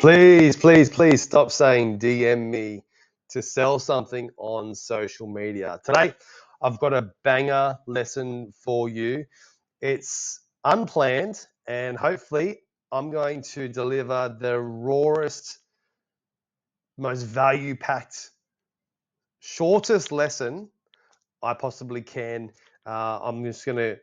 Please stop saying DM me to sell something on social media. Today, I've got a banger lesson for you. It's unplanned, and hopefully, I'm going to deliver the rawest, most value packed, shortest lesson I possibly can. I'm just going to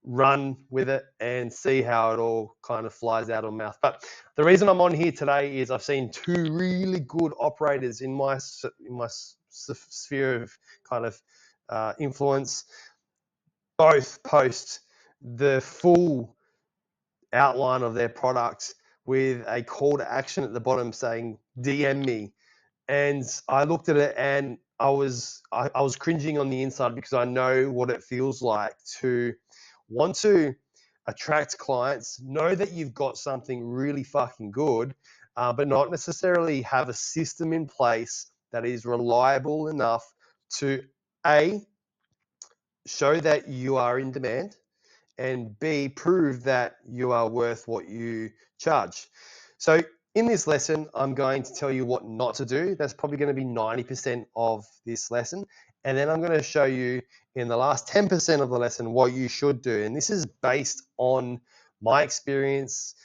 run with it and see how it all kind of flies out of my mouth. But the reason I'm on here today is I've seen two really good operators in my sphere of kind of influence both post the full outline of their product with a call to action at the bottom saying DM me. And I looked at it and I was cringing on the inside because I know what it feels like to want to attract clients, know that you've got something really fucking good, but not necessarily have a system in place that is reliable enough to A, show that you are in demand, and B, prove that you are worth what you charge. So in this lesson, I'm going to tell you what not to do. That's probably going to be 90% of this lesson. And then I'm going to show you in the last 10% of the lesson what you should do. And this is based on my experience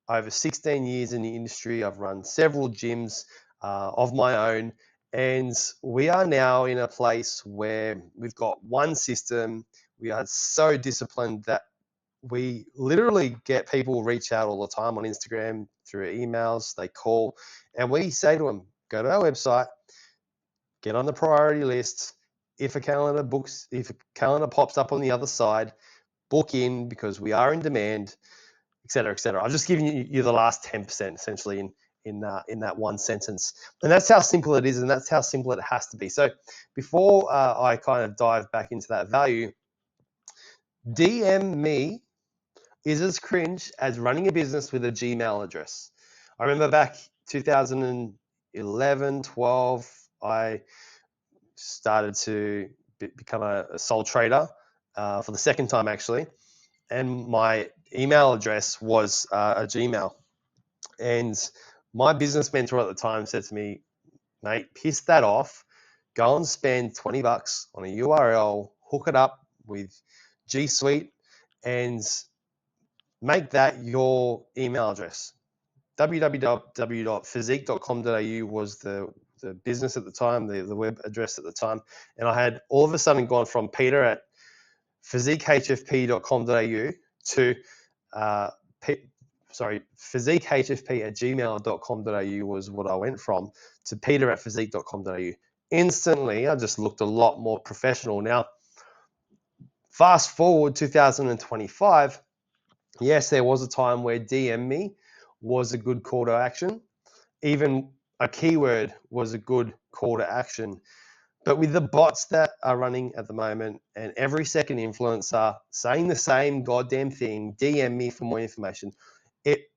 over 16 years in the industry. I've run several gyms of my own. And we are now in a place where we've got one system. We are so disciplined that we literally get people reach out all the time on Instagram, through emails, they call, and we say to them, go to our website, get on the priority list. If a calendar pops up on the other side, book in because we are in demand, etc., etc. I've just given you the last 10% essentially in that one sentence. And that's how simple it is, and that's how simple it has to be. So before I kind of dive back into that value, DM me is as cringe as running a business with a Gmail address. I remember back 2011, 12, I started to become a sole trader for the second time actually. And my email address was a Gmail. And my business mentor at the time said to me, mate, piss that off. Go and spend $20 on a URL, hook it up with G Suite, and make that your email address. www.physique.com.au was the business at the time, the web address at the time. And I had all of a sudden gone from Peter at physiquehfp.com.au to physiquehfp@gmail.com.au was what I went from, to Peter at physique.com.au. Instantly, I just looked a lot more professional. Now, fast forward 2025, yes, there was a time where DM me was a good call to action. Even a keyword was a good call to action. But with the bots that are running at the moment and every second influencer saying the same goddamn thing, DM me for more information, it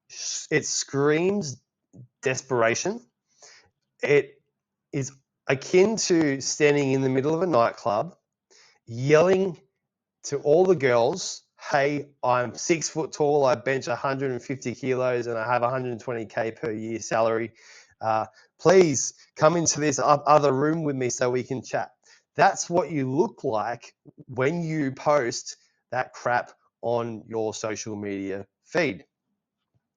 screams desperation. It is akin to standing in the middle of a nightclub, yelling to all the girls, hey, I'm 6 foot tall, I bench 150 kilos, and I have 120K per year salary. Please come into this other room with me so we can chat. That's what you look like when you post that crap on your social media feed.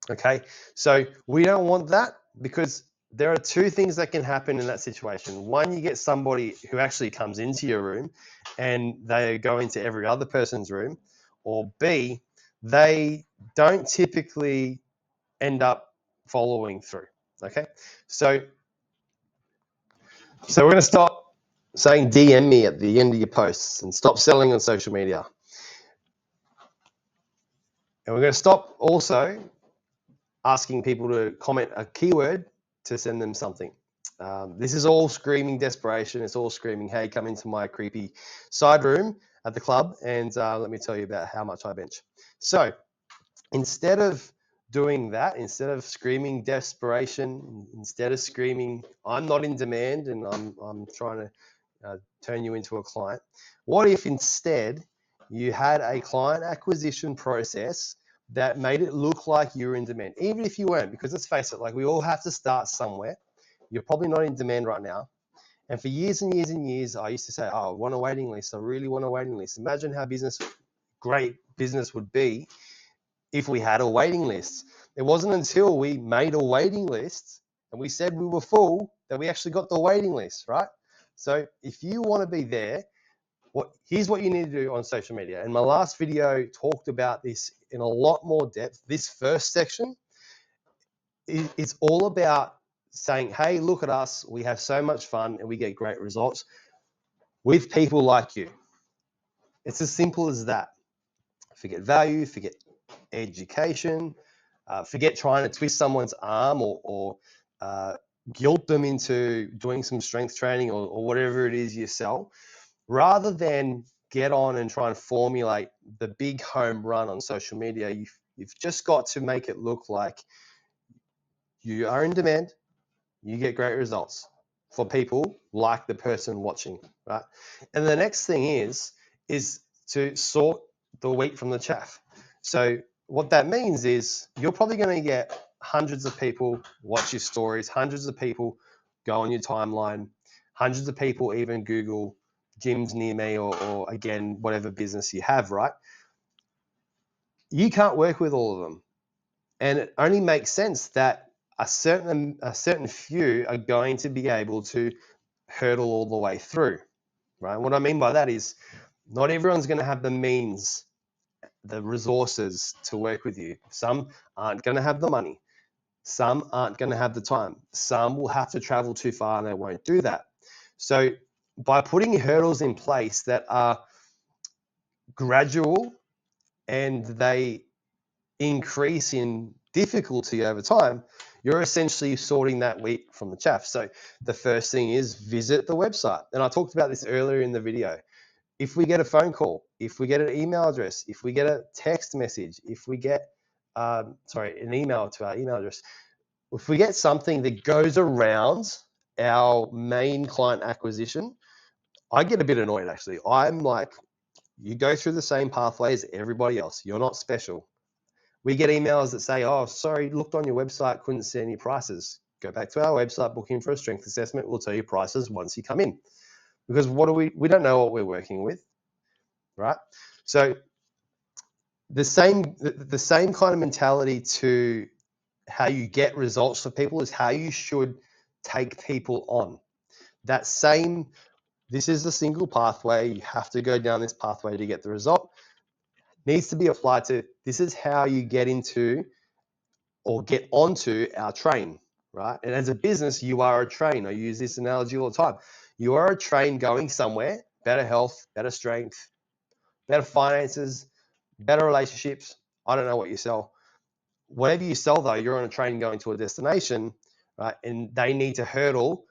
Okay, so we don't want that, because there are two things that can happen in that situation. One, you get somebody who actually comes into your room and they go into every other person's room, or B, they don't typically end up following through. Okay, so we're going to stop saying DM me at the end of your posts and stop selling on social media. And we're going to stop also asking people to comment a keyword to send them something. This is all screaming desperation. It's all screaming, hey, come into my creepy side room at the club and let me tell you about how much I bench. So instead of doing that, instead of screaming desperation, instead of screaming, I'm not in demand and I'm trying to turn you into a client, what if instead you had a client acquisition process that made it look like you were in demand, even if you weren't, because let's face it, like we all have to start somewhere. You're probably not in demand right now. And for years and years and years, I used to say, oh, I want a waiting list. I really want a waiting list. Imagine how great business would be if we had a waiting list. It wasn't until we made a waiting list and we said we were full that we actually got the waiting list, right? So if you want to be there, here's what you need to do on social media. And my last video talked about this in a lot more depth. This first section is all about saying, hey, look at us. We have so much fun and we get great results with people like you. It's as simple as that. Forget value, forget education, forget trying to twist someone's arm or guilt them into doing some strength training or whatever it is you sell. Rather than get on and try and formulate the big home run on social media, you've just got to make it look like you are in demand, you get great results for people like the person watching, right? And the next thing is to sort the wheat from the chaff. So what that means is you're probably going to get hundreds of people watch your stories, hundreds of people go on your timeline, hundreds of people even Google gyms near me or again, whatever business you have, right? You can't work with all of them. And it only makes sense that a certain few are going to be able to hurdle all the way through, right? What I mean by that is not everyone's going to have the means, the resources to work with you. Some aren't going to have the money. Some aren't going to have the time. Some will have to travel too far and they won't do that. So by putting hurdles in place that are gradual and they increase in difficulty over time, you're essentially sorting that wheat from the chaff. So the first thing is visit the website. And I talked about this earlier in the video. If we get a phone call, if we get an email address, if we get a text message, if we get, an email to our email address, if we get something that goes around our main client acquisition, I get a bit annoyed actually. I'm like, you go through the same pathway as everybody else. You're not special. We get emails that say, oh, sorry, looked on your website, couldn't see any prices. Go back to our website, book in for a strength assessment. We'll tell you prices once you come in. Because we don't know what we're working with, right? So the same kind of mentality to how you get results for people is how you should take people on. This is a single pathway. You have to go down this pathway to get the result. Needs to be applied to, this is how you get into or get onto our train, right? And as a business, you are a train. I use this analogy all the time. You are a train going somewhere, better health, better strength, better finances, better relationships. I don't know what you sell. Whatever you sell, though, you're on a train going to a destination, right? And they need to hurdle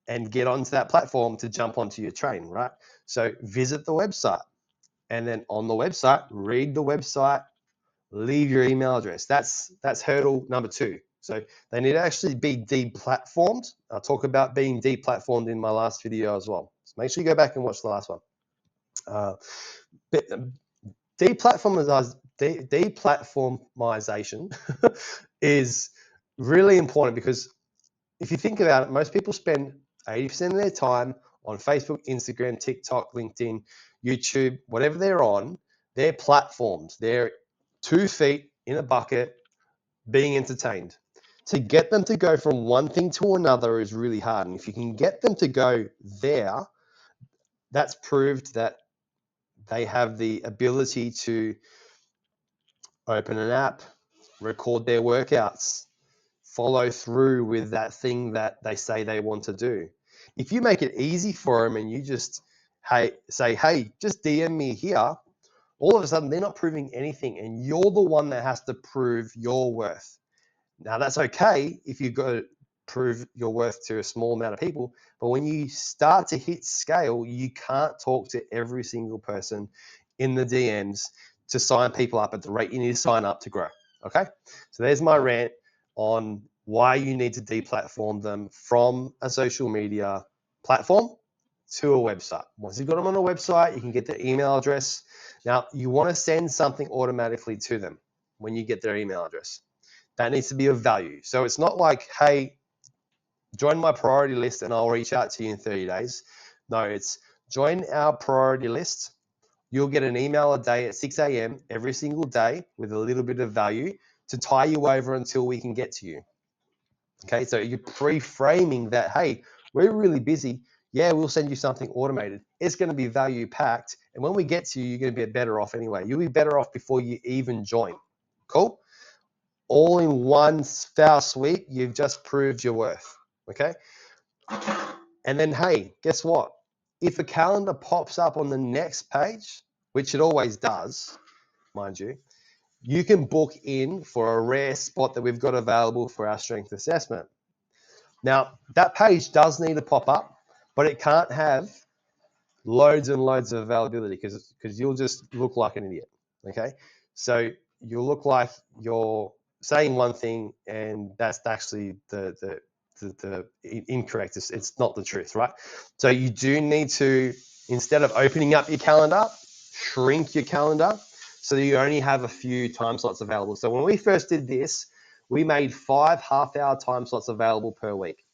and get onto that platform to jump onto your train, right? So visit the website. And then on the website, read the website, leave your email address. That's hurdle number 2. So they need to actually be deplatformed. I'll talk about being deplatformed in my last video as well. So make sure you go back and watch the last one. Deplatformization is really important because if you think about it, most people spend 80% of their time on Facebook, Instagram, TikTok, LinkedIn, YouTube, whatever they're on, they're platforms. They're 2 feet in a bucket being entertained. To get them to go from one thing to another is really hard. And if you can get them to go there, that's proved that they have the ability to open an app, record their workouts, follow through with that thing that they say they want to do. If you make it easy for them and you just say, hey, just DM me here, all of a sudden they're not proving anything and you're the one that has to prove your worth. Now that's okay if you've got to prove your worth to a small amount of people, but when you start to hit scale, you can't talk to every single person in the DMs to sign people up at the rate you need to sign up to grow. Okay, so there's my rant on why you need to deplatform them from a social media platform to a website. Once you've got them on a website, you can get their email address. Now you want to send something automatically to them. when you get their email address. That needs to be of value. So it's not like, hey, join my priority list and I'll reach out to you in 30 days. No, it's join our priority list. You'll get an email a day at 6 a.m. every single day with a little bit of value to tie you over until we can get to you. Okay, so you're pre-framing that, hey, we're really busy. Yeah, we'll send you something automated. It's going to be value packed. And when we get to you, you're going to be better off anyway. You'll be better off before you even join. Cool? All in one foul sweep, you've just proved your worth. Okay? And then, hey, guess what? If a calendar pops up on the next page, which it always does, mind you, you can book in for a rare spot that we've got available for our strength assessment. Now, that page does need to pop up, but it can't have loads and loads of availability because you'll just look like an idiot. Okay, so you'll look like you're saying one thing and that's actually the incorrect. It's not the truth, right? So you do need to, instead of opening up your calendar, shrink your calendar so that you only have a few time slots available. So when we first did this, we made 5 half-hour time slots available per week.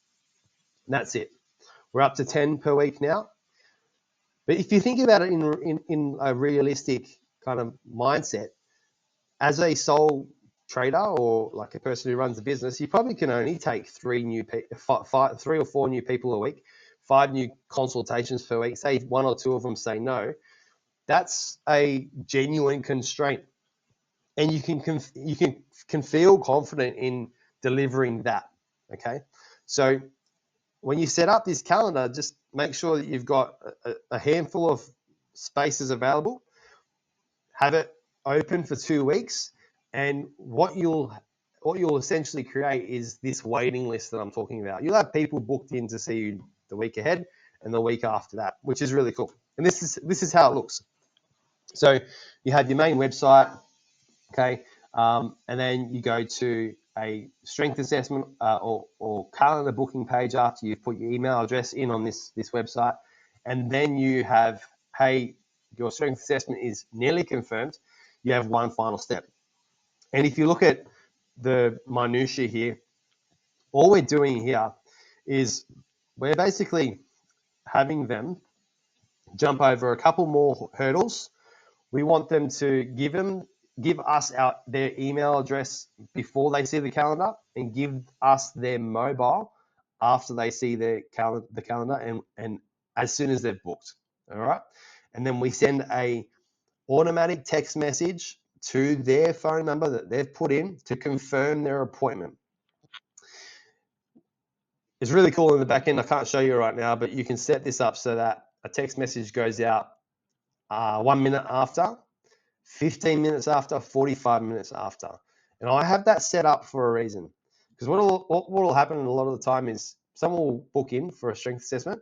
And that's it. We're up to 10 per week now. But if you think about it in a realistic kind of mindset, as a sole trader or like a person who runs a business, you probably can only take 3 or 4 new people a week, 5 new consultations per week. Say 1 or 2 of them say no. That's a genuine constraint, and you can feel confident in delivering that. Okay, so when you set up this calendar, just make sure that you've got a handful of spaces available. Have it open for 2 weeks, and what you'll essentially create is this waiting list that I'm talking about. You'll have people booked in to see you the week ahead and the week after that, which is really cool. And this is how it looks. So you have your main website, okay, and then you go to a strength assessment or calendar booking page after you've put your email address in on this website, and then you have, hey, your strength assessment is nearly confirmed. You have one final step, and if you look at the minutiae here, all we're doing here is we're basically having them jump over a couple more hurdles. We want them to give us their email address before they see the calendar, and give us their mobile after they see the calendar and as soon as they've booked. All right. And then we send a automatic text message to their phone number that they've put in to confirm their appointment. It's really cool in the back end. I can't show you right now, but you can set this up so that a text message goes out 1 minute after, 15 minutes after, 45 minutes after. And I have that set up for a reason. Because what will happen a lot of the time is someone will book in for a strength assessment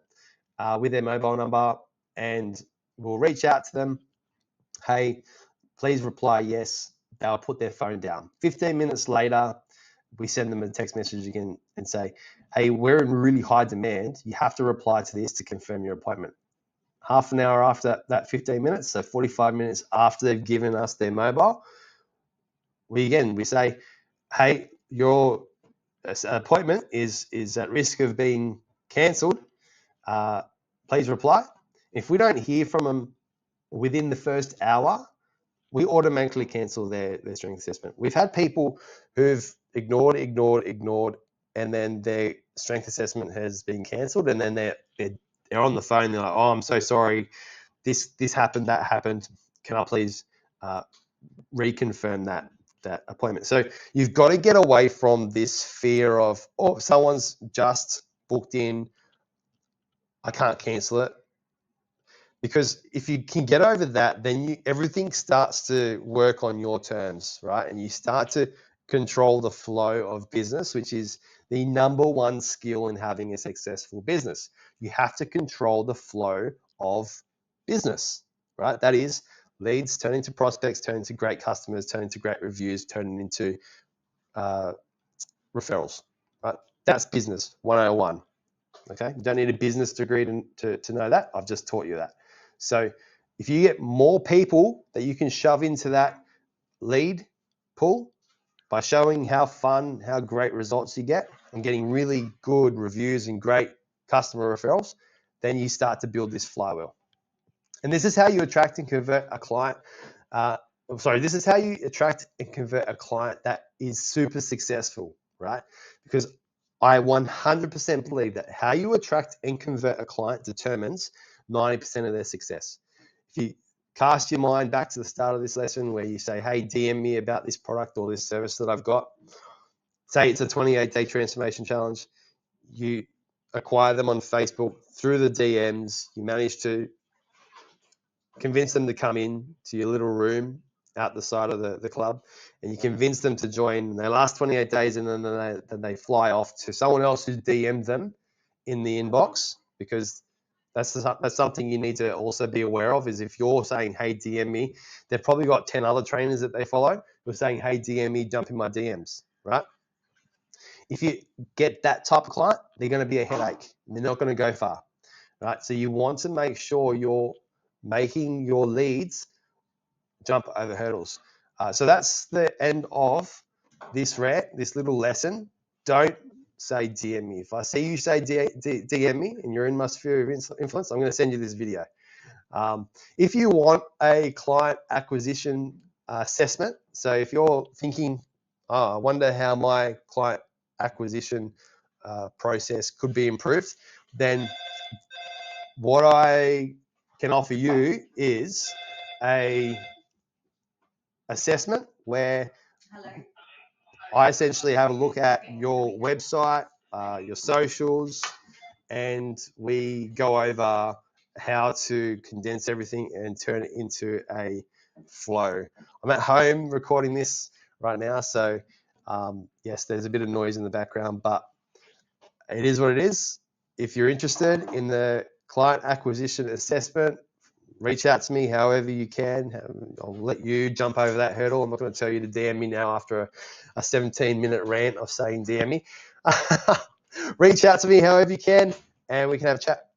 with their mobile number, and we'll reach out to them. Hey, please reply yes. They'll put their phone down. 15 minutes later, we send them a text message again and say, hey, we're in really high demand. You have to reply to this to confirm your appointment. Half an hour after that 15 minutes, so 45 minutes after they've given us their mobile, we say, hey, your appointment is at risk of being cancelled. Please reply. If we don't hear from them within the first hour, we automatically cancel their strength assessment. We've had people who've ignored, and then their strength assessment has been cancelled, and then they're on the phone. They're like, oh, I'm so sorry. This happened, that happened. Can I please reconfirm that appointment? So you've got to get away from this fear of, oh, someone's just booked in, I can't cancel it. Because if you can get over that, then everything starts to work on your terms, right? And you start to control the flow of business, which is the number one skill in having a successful business. You have to control the flow of business, right? That is leads turn into prospects, turn into great customers, turn into great reviews, turn into referrals, right? That's business 101. Okay, you don't need a business degree to know that. I've just taught you that. So if you get more people that you can shove into that lead pull by showing how fun, how great results you get and getting really good reviews and great customer referrals, then you start to build this flywheel. And this is how you attract and convert a client. This is how you attract and convert a client that is super successful, right? Because I 100% believe that how you attract and convert a client determines 90% of their success. If you cast your mind back to the start of this lesson where you say, hey, DM me about this product or this service that I've got, say it's a 28-day transformation challenge, you acquire them on Facebook through the DMs, you manage to convince them to come in to your little room out the side of the club, and you convince them to join. They last 28 days, and then they fly off to someone else who DM'd them in the inbox, because that's something you need to also be aware of, is if you're saying, hey, DM me, they've probably got 10 other trainers that they follow who are saying, hey, DM me, jump in my DMs, right? If you get that type of client, they're going to be a headache. They're not going to go far, right? So you want to make sure you're making your leads jump over hurdles. So that's the end of this rant, this little lesson. Don't say DM me. If I see you say DM me and you're in my sphere of influence, I'm going to send you this video. If you want a client acquisition assessment, so if you're thinking, I wonder how my client acquisition process could be improved, then what I can offer you is a assessment where I essentially have a look at your website, your socials, and we go over how to condense everything and turn it into a flow. I'm at home recording this right now, so yes, there's a bit of noise in the background, but it is what it is. If you're interested in the client acquisition assessment, reach out to me however you can. I'll let you jump over that hurdle. I'm not going to tell you to DM me now after a 17-minute rant of saying DM me. Reach out to me however you can, and we can have a chat.